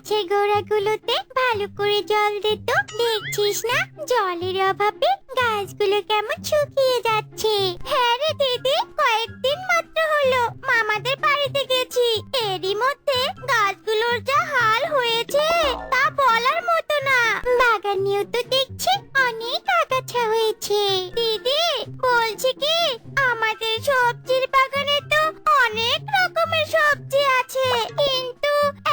গাছের গোড়াগুলোতে ভালো করে জল দে তো। দেখছিস না জলের অভাবে গাছগুলো কেমন শুকিয়ে যাচ্ছে। হ্যাঁ রে দিদি, কয়েকদিন মাত্র হলো মামাদের বাড়িতে গেছি, এরই মধ্যে গাছগুলোর যা হাল হয়েছে তা বলার মতো না। বাগানেও তো দেখছি অনেক আগাছা হয়েছে। দিদি বলছি কি, আমাদের সবজির বাগানে তো অনেক রকমের সবজি আছে, কিন্তু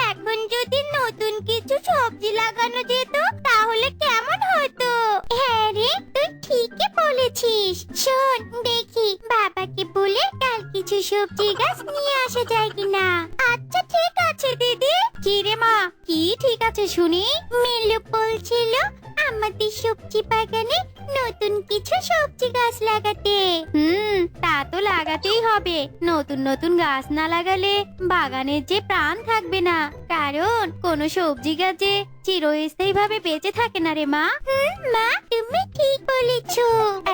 এখন যদি নতুন কিছু সবজি লাগানো যেত তাহলে কেমন হতো। হ্যাঁ রে, তুই ঠিকই বলেছিস। শোন দেখি বাবাকে বলে কাল কিছু সবজি গাছ নিয়ে আসা যায় কিনা। আচ্ছা ঠিক আছে দিদি। কি রে মা, কি ঠিক আছে শুনি? মিলু বলছিল আমাদের সবজি বাগানে নতুন কিছু সবজি গাছ লাগাতে। তা তো লাগাতেই হবে। নতুন নতুন গাছ না লাগালে বাগানের যে প্রাণ থাকবে না, কারণ কোনো সবজি গাছে চিরস্থায়ী ভাবে বেঁচে থাকে না রে মা। মা তুমি ঠিক বলেছো।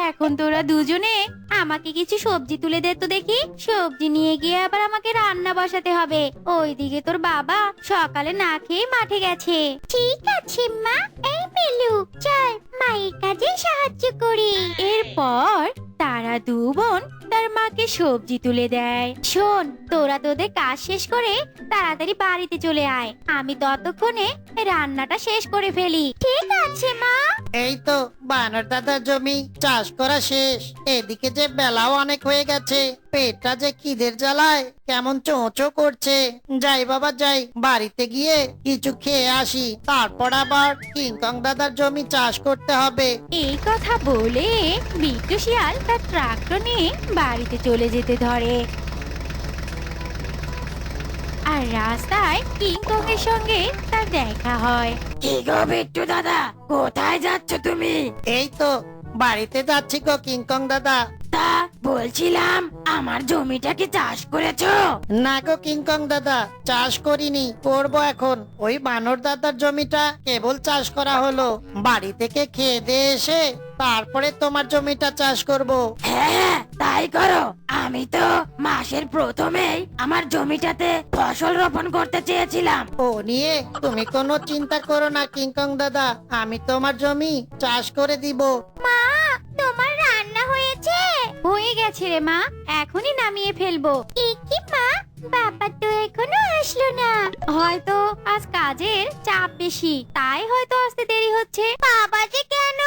এখন তোরা দুজনে আমাকে কিছু সবজি তুলে দে তো দেখি। সবজি নিয়ে গিয়ে আবার আমাকে রান্না বসাতে হবে। ওইদিকে তোর বাবা সকালে না খেয়ে মাঠে গেছে। ঠিক আছে মা। এই মিলু চল মায়ের কাজে সাহায্য করি। এরপর তারা দু বোন তার মাকে সবজি তুলে দেয়। শোন, তোরা তোদের কাজ শেষ করে তাড়াতাড়ি বাড়িতে চলে আয়, আমি ততক্ষণে রান্নাটা শেষ করে ফেলি। ঠিক আছে মা। এই তো বানর দাদার জমি চাষ করা শেষ, এদিকে যে বেলাও অনেক হয়ে গেছে, পেটটা যে খিদের জ্বালায় কেমন চোঁচো করছে। যাই বাবা যাই, বাড়িতে গিয়ে কিছু খেয়ে আসি, তারপর আবার কিংকং দাদার জমি চাষ করতে হবে। এই কথা বলে বিট্টু শিয়াল তার ট্রাক্টর নিয়ে বাড়িতে চলে যেতে ধরে। আর রাস্তায় কিংকং এর সঙ্গে তার দেখা হয়। কি গো বিট্টু দাদা, কোথায় যাচ্ছ তুমি? এই তো বাড়িতে যাচ্ছি গো কিংকং দাদা। তা বলছিলাম, আমার জমিটা কি চাষ করেছো? না গো কিংকং দাদা, চাষ করিনি, করবো এখন। ওই বানর দাদার জমিটা কেবল চাষ করা হলো, বাড়ি থেকে খেয়ে দিয়ে এসে তারপরে তোমার জমিটা চাষ করব। হ্যাঁ তাই করো। আমি তো মাসের প্রথমেই আমার জমিটাতে ফসল রোপণ করতে চেয়েছিলাম। ও নিয়ে তুমি কোনো চিন্তা করো না কিংকং দাদা, আমি তোমার জমি চাষ করে দিব। মা তোমার রান্না হয়েছে? হয়ে গেছে রে মা, এখনই নামিয়ে ফেলবো। কি মা, বাবা তো এখনো আসলো না। হয়তো আজ কাজের চাপ বেশি, তাই হয়তো আসতে দেরি হচ্ছে। বাবা যে কেন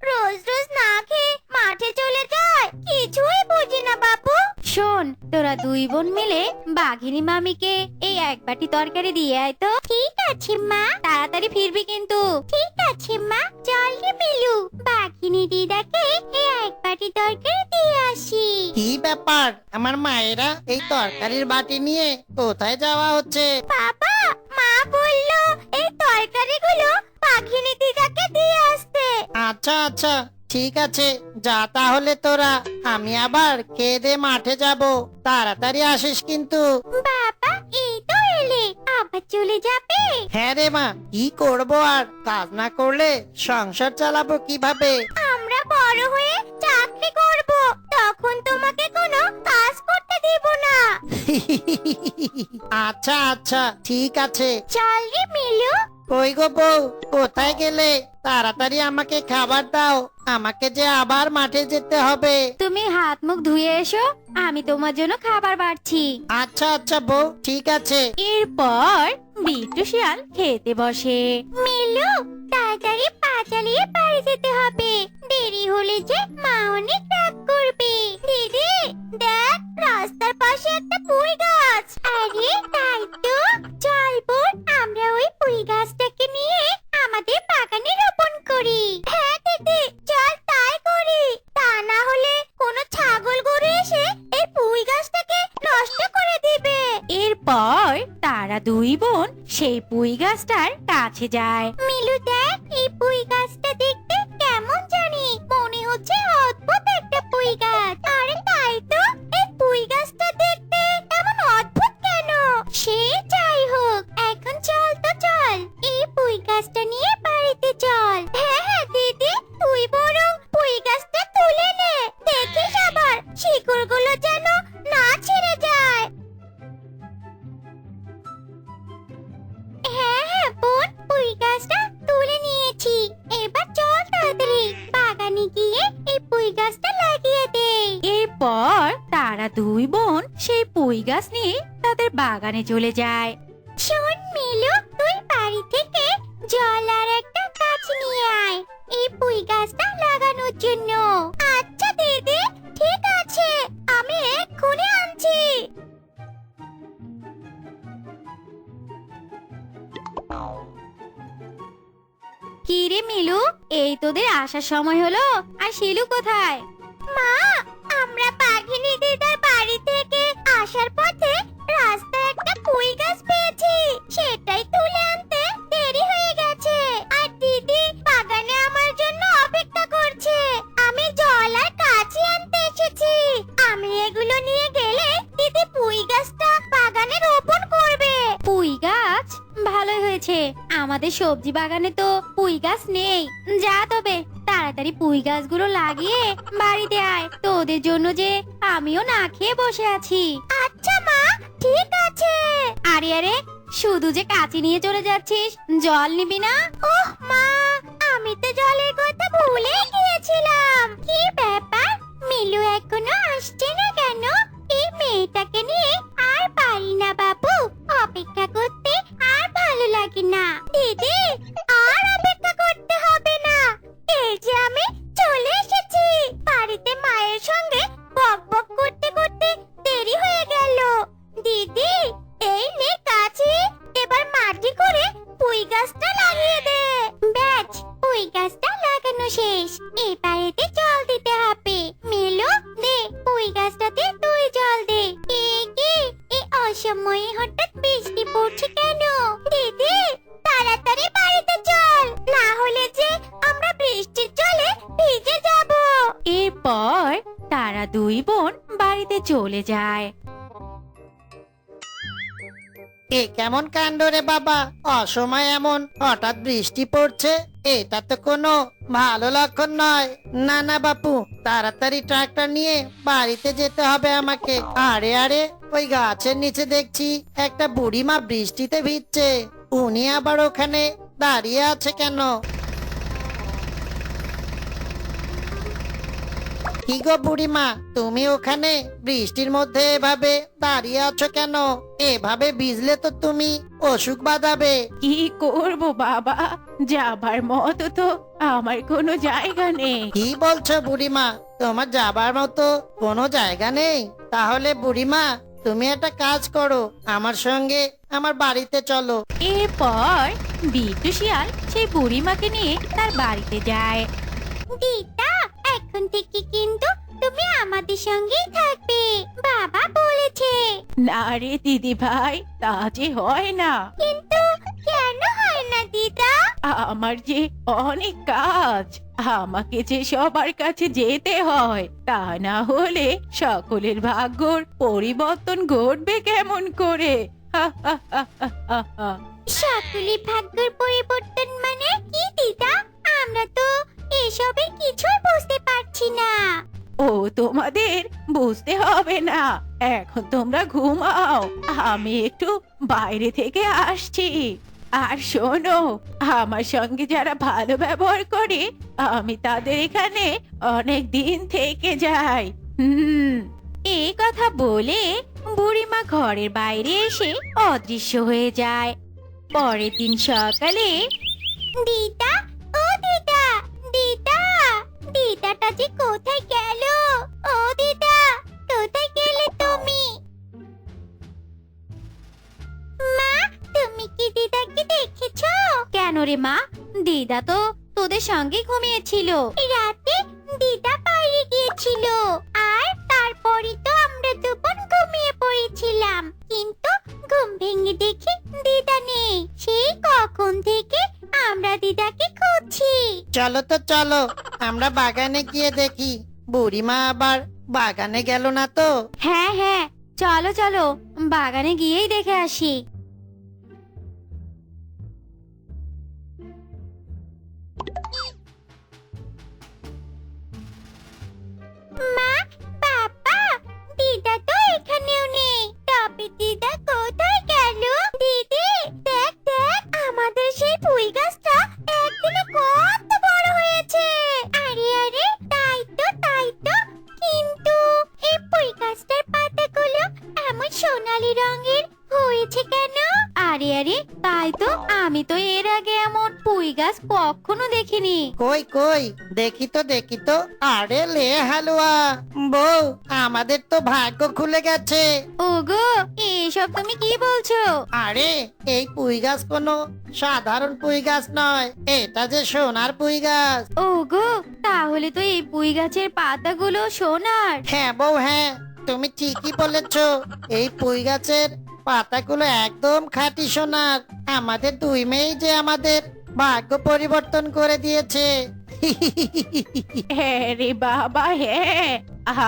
রোজ রোজ না খেয়ে মাঠে চলে যায় কিছুই বুঝি না বাবু। শোন, তোরা দুই বোন মিলে বাঘিনী মামিকে এই এক বাটি তরকারি দিয়ে আয় তো। ঠিক আছে মা, তাড়াতাড়ি ফিরবি কিন্তু। ঠিক আছে মা, চল রে মিলু, বাঘিনী দিদাকে এই এক বাটি তরকারি দিয়ে আসি। কি ব্যাপার, আমার মায়েরা এই তরকারির বাটি নিয়ে কোথায় যাওয়া হচ্ছে? বাবা, মা বললো এই তরকারিগুলো বাঘিনী দিদাকে দিয়ে আসতে। আচ্ছা আচ্ছা ঠিক আছে, যা তাহলে তোরা, আমি আবার খেয়ে দে মাঠে যাব, তাড়াতাড়ি আসিস কিন্তু। বাবা এই তো এলে, আবার চলে যাবে? হ্যাঁ রে মা, কি করব আর, কাজ না করলে সংসার চালাবো কিভাবে? আমরা বড় হয়ে চাকরি করব, তখন তোমাকে কোনো কাজ করতে দেব না। আচ্ছা আচ্ছা ঠিক আছে। চল রে মিলু। কই গো বউ, কোথায় গেলে? তাড়াতাড়ি আমাকে খাবার দাও, আমাকে যে আবার মাঠে যেতে হবে। তুমি হাত মুখ ধুয়ে এসো, আমি তোমার জন্য খাবার বাড়ছি। আচ্ছা আচ্ছা বউ, ঠিক আছে। এরপর বিট্টু শিয়াল খেতে বসে। মিলু তাড়াতাড়ি পা চালিয়ে বাড়ি যেতে হবে, দেরি হলে যে মা অনেক রাগ করবে। দিদি দেখ, রাস্তার পাশে একটা পুঁই গাছ। আরে তাই তো, চল বোন আমরা ওই পুঁই গাছটাকে নিয়ে আমাদের বাগানে রোপণ করি। হ্যাঁ দিদি চল তাই করি, তা না হলে কোনো ছাগল গরু এসে এই পুঁই গাছটাকে নষ্ট করে দিবে। এরপর তারা দুই বোন সেই পুঁই গাছটার কাছে যায়। মিলু দেখ, এই পুঁই গাছটা দেখতে কেমন জানি, মনে হচ্ছে অদ্ভুত একটা পুঁই গাছ। আরে তাই তো, এই পুঁই গাছটা দেখতে এমন অদ্ভুত কেন? সে যাই হোক, এখন চল তো চল, এই পুঁই গাছটা নিয়ে বাড়িতে চল। হ্যাঁ হ্যাঁ দিদি, তুই বরং পুঁই গাছটা তুলে নে, দেখিস আবার শিকড়গুলো যেন না ছিঁড়ে যায়। হ্যাঁ হ্যাঁ দুই বোন সেই পুঁই গাছ নিয়ে তাদের বাগানে চলে যায়। শোন মিলু, তুই বাড়ি থেকে জল আর একটা গাছ নিয়ে আয় এই পুঁই গাছটা লাগানোর জন্য। আচ্ছা দিদি, ঠিক আছে, আমি এক্ষুনি আনছি। কি রে মিলু, এই তোদের আসার সময় হলো, আর শিলু কোথায়? মা, আমরা বাঘিনী দিদার বাড়ি থেকে আসার পথে রাস্তায় একটা পুঁই গাছ পেয়েছি, সেটাই তুলে আনতে দেরি হয়ে গেছে। আর দিদি বাগানে আমার জন্য অপেক্ষা করছে। আমি জল আর কাঁচি আনতে এসেছি। আমি এগুলো নিয়ে গেলে দিদি পুঁই গাছটা বাগানে রোপণ করবে। পুঁই গাছ? ভালোই হয়েছে, আমাদের সবজি বাগানে তো পুঁই গাছ নেই। যা তবে তাড়াতাড়ি পুঁই গাছগুলো লাগিয়ে বাড়িতে আয়, তোদের জন্য যে আমিও না খেয়ে বসে আছি। আচ্ছা মা, ঠিক আছে। আরে আরে, শুধু যে কাঁচি নিয়ে চলে যাচ্ছিস, জল নিবি না? ওহ মা, আমি তো জলের কথা ভুলেই গিয়েছিলাম। কি ব্যাপার, মিলু এখনো আসছে না কেন? এই মেয়েটাকে নিয়ে আর পারি না বাবু, অপেক্ষা করতে আর ভালো লাগে না। দিদি, আর অপেক্ষা করতে হবে না, এই যে আমি চলে এসেছি। বাড়িতে মায়ের সঙ্গে বক বক করতে করতে দেরি হয়ে গেল। দিদি, এই নে কাছে, এবার মাটি করে পুঁই গাছটা লাগিয়ে দে। ব্যাস, পুঁই গাছটা লাগানো শেষ, এবার এতে জল দিতে হবে। মিলু, দে পুঁই গাছটাতে তুই জল দে। কি এই অসময়ে হঠাৎ বৃষ্টি পড়ছে কেন? দিদি, তাড়াতাড়ি বাড়িতে চল, না হলে যে আমরা বৃষ্টির জলে ভিজে যাব। এরপর তারা দুই বোন বাড়িতে চলে যায়। এ কেমন কাণ্ড রে বাবা, অসময় এমন হঠাৎ বৃষ্টি পড়ছে, এটা তো কোনো ভালো লক্ষণ নয়। না না বাপু, তাড়াতাড়ি ট্রাক্টর নিয়ে বাড়িতে যেতে হবে আমাকে। আরে আরে, ওই গাছের নিচে দেখছি একটা বুড়িমা বৃষ্টিতে ভিজছে, উনি আবার ওখানে দাঁড়িয়ে আছে কেন? কি গো বুড়িমা, তুমি ওখানে বৃষ্টির মধ্যে এভাবে দাঁড়িয়ে আছো কেন? এভাবে ভিজলে তো তুমি অসুখ বাঁধাবে। কি করব বাবা, যাবার মতো তো আমার কোনো জায়গা নেই। কি বলছো বুড়িমা, তোমার যাবার মতো কোনো জায়গা নেই? তাহলে বুড়িমা, তুমি একটা কাজ করো, আমার সঙ্গে আমার বাড়িতে চলো। এরপর বিট্টু শিয়াল সেই বুড়িমাকে নিয়ে তার বাড়িতে যায়। দিদা, এখন থেকে কিন্তু তুমি আমাদের সঙ্গেই থাকবে, বাবা বলেছে। না রে দিদি ভাই, তা যে হয় না। কিন্তু কেন হয় না দিদা? আমার যে অনেক কাজ, আমাকে যে সবার কাছে যেতে হয়, তা না হলে সকলের ভাগ্যর পরিবর্তন ঘটবে কেমন করে? হা হা হা হা হা হা। সকলে ভাগ্যের পরিবর্তন মানে কি দিদা? আমরা তো এসবের কিছুই বুঝতে পারছি না। ও তোমাদের বুঝতে হবে না, এখন তোমরা ঘুমাও, আমি একটু বাইরে থেকে আসছি। আর শোনো, আমার সঙ্গে যারা ভালো ব্যবহার করে আমি তাদের এখানে অনেক দিন থেকে যাই। এই কথা বলে বুড়িমা ঘরের বাইরে এসে অদৃশ্য হয়ে যায়। পরের দিন সকালে দিদা, ও দিদা, দিদা, দিদাটা যে কোথায় গেল? ও দিদা, কোথায় গেলে তুমি? মা, তুমি কি দিদাকে দেখেছো? কেন রে মা, দিদা তো তোদের সঙ্গে ঘুমিয়েছিল। রাতে দিদা বাইরে গিয়েছিল, আর তারপরে তো আমরা দুপুর ঘুমিয়ে পড়েছিলাম, কিন্তু ঘুম ভেঙে দেখি দিদা নেই। সেই কখন থেকে আমরা দিদাকে খুঁজছি। চলো তো চলো, আমরা বাগানে গিয়ে দেখি বুড়িমা আবার বাগানে গেল না তো। হ্যাঁ হ্যাঁ, চলো চলো, বাগানে গিয়েই দেখে আসি। মা, বাবা, দিদা তো এখানেও নেই, তবে দিদা কোথায় গেল? দিদি, দেখ দেখ, আমাদের সেই পুঁই গাছটা একদিনে কত বড় হয়েছে। আরে আরে, তাই তো, কিন্তু এই পুঁই গাছটার পাতা কালি রঙের হয়েছে কেন? আরে আরে, তাই তো, আমি তো এর আগে এমন পুঁই গাছ কখনো দেখিনি। কই কই, দেখি তো। আরে লে হালুয়া, বউ, আমাদের তো ভাগ্য খুলে গেছে। ওগো, এসব তুমি কি বলছো? আরে এই পুঁই গাছ কোনো সাধারণ পুঁই গাছ নয়, এটা যে সোনার পুঁই গাছ। ওগো, তাহলে তো এই পুঁই গাছের পাতাগুলো সোনার। হ্যাঁ বউ, হ্যাঁ, তুমি ঠিকই বলেছো। এই পুঁই গাছের পাতাগুলো একদম খাঁটি সোনার। আমাদের দুই মেয়েই যে আমাদের ভাগ্য পরিবর্তন করে দিয়েছে। হ্যাঁ রে বাবা, হ্যাঁ,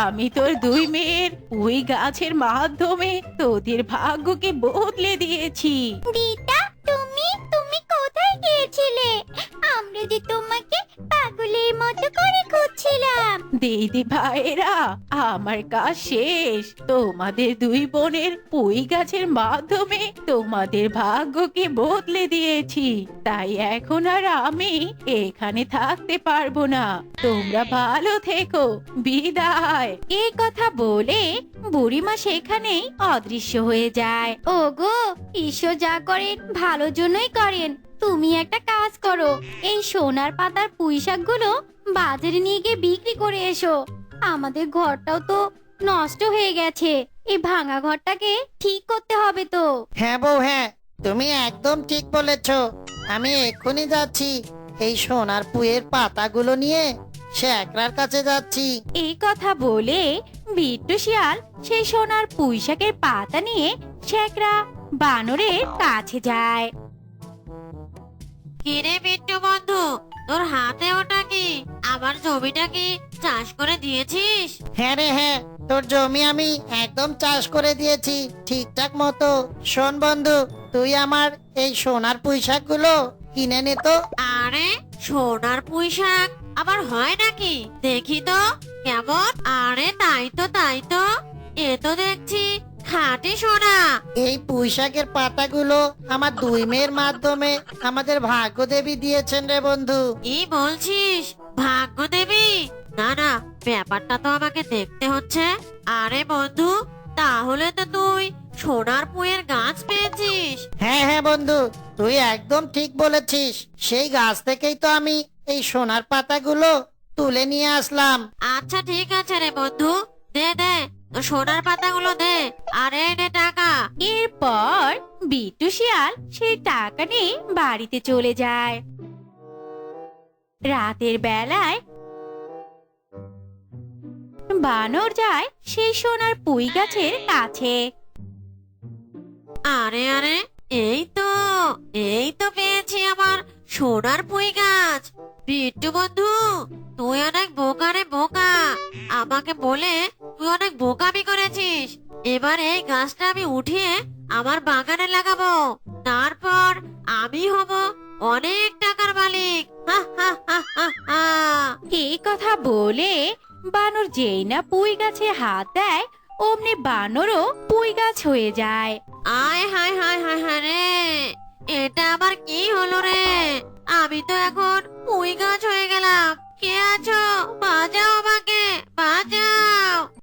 আমি তোর দুই মেয়ের ওই গাছের মাধ্যমে তোদের ভাগ্যকে বদলে দিয়েছি। দিদা, তুমি তুমি কোথায় গিয়েছিলে? আমরা যে তোমাকে পাগলের মতো করে খুঁজছিলাম। দিদি ভাইরা, আমার কাজ শেষ। তোমাদের দুই বোনের পুঁই গাছের মাধ্যমে তোমাদের ভাগ্যকে বদলে দিয়েছি। তাই এখন আর আমি এখানে থাকতে পারবো না। তোমরা ভালো থেকো, বিদায়। এই কথা বলে বুড়িমা সেখানেই অদৃশ্য হয়ে যায়। ওগো, ঈশ্বর যা করেন ভালোর জন্যই করেন। তুমি একটা কাজ করো, এই সোনার পাতার পুঁইশাকগুলো বাজারে নিয়ে গিয়ে বিক্রি করে এসো। আমাদের ঘরটাও তো নষ্ট হয়ে গেছে, এই ভাঙা ঘরটাকে ঠিক করতে হবে তো। হ্যাঁ বউ, হ্যাঁ, তুমি একদম ঠিক বলেছো। আমি এক্ষুনি যাচ্ছি, এই সোনার পুঁইয়ের পাতাগুলো নিয়ে শেখরার কাছে যাচ্ছি। এই কথা বলে বিট্টু শিয়াল সেই সোনার পুঁইশাকের পাতা নিয়ে শেখরা বানরের কাছে যায়। কিরে বিট্টু বন্ধু, তোর হাতে ওটা কি? আমার জমিটা কি চাষ করে দিয়েছিস? হ্যাঁ রে, হ্যাঁ, তোর জমি আমি একদম চাষ করে দিয়েছি ঠিকঠাক মতো। শোন বন্ধু, তুই আমার এই সোনার পুঁইশাক গুলো কিনে নে তো। আরে, সোনার পুঁই শাক আবার হয় নাকি? দেখি তো কেমন। আরে তাই তো, এ তো দেখছি খাঁটি সোনা। এই পুঁইশাকের পাতাগুলো আমার দুই মেয়ের মাধ্যমে আমাদের ভাগ্য দেবী দিয়েছেন রে বন্ধু। কি বলছিস? ভাগ্য দেবী? না না, ব্যাপারটা তো আমাকে দেখতে হচ্ছে। আরে বন্ধু, তাহলে তো তুই সোনার পুঁইয়ের গাছ পেয়েছিস। হ্যাঁ হ্যাঁ বন্ধু, তুই একদম ঠিক বলেছিস। সেই গাছ থেকেই তো আমি এই সোনার পাতাগুলো তুলে নিয়ে আসলাম। আচ্ছা ঠিক আছে রে বন্ধু, দে দে, সোনার পাতাগুলো দে। আরে নে টাকা। এরপর বিট্টু শিয়াল সেই টাকা নিয়ে বাড়িতে চলে যায়। রাতের বেলায় বানর যায় সেই সোনার পুঁই গাছের কাছে। আরে আরে, এই তো পেয়েছি আমার সোনার পুঁই গাছ। বিট্টু বন্ধু, তুই অনেক বোকা রে বোকা। আমাকে বলে তুই অনেক বোকামি করেছিস। এবার এই গাছটা আমি উঠিয়ে আমার বাগানে লাগাবো, তারপর আমি হব অনেক টাকার মালিক। হা হা হা হা হা। এই কথা বলে বানর যেই না পুঁই গাছে হাত দেয়, অমনি বানরও পুঁই গাছ হয়ে যায়। আয় হায় হায় হায় হায় রে, এটা আবার কি হলো রে? আমি তো এখন পুঁই গাছ হয়ে গেলাম। কে আছো? বাঁচাও আমাকে, বাঁচাও।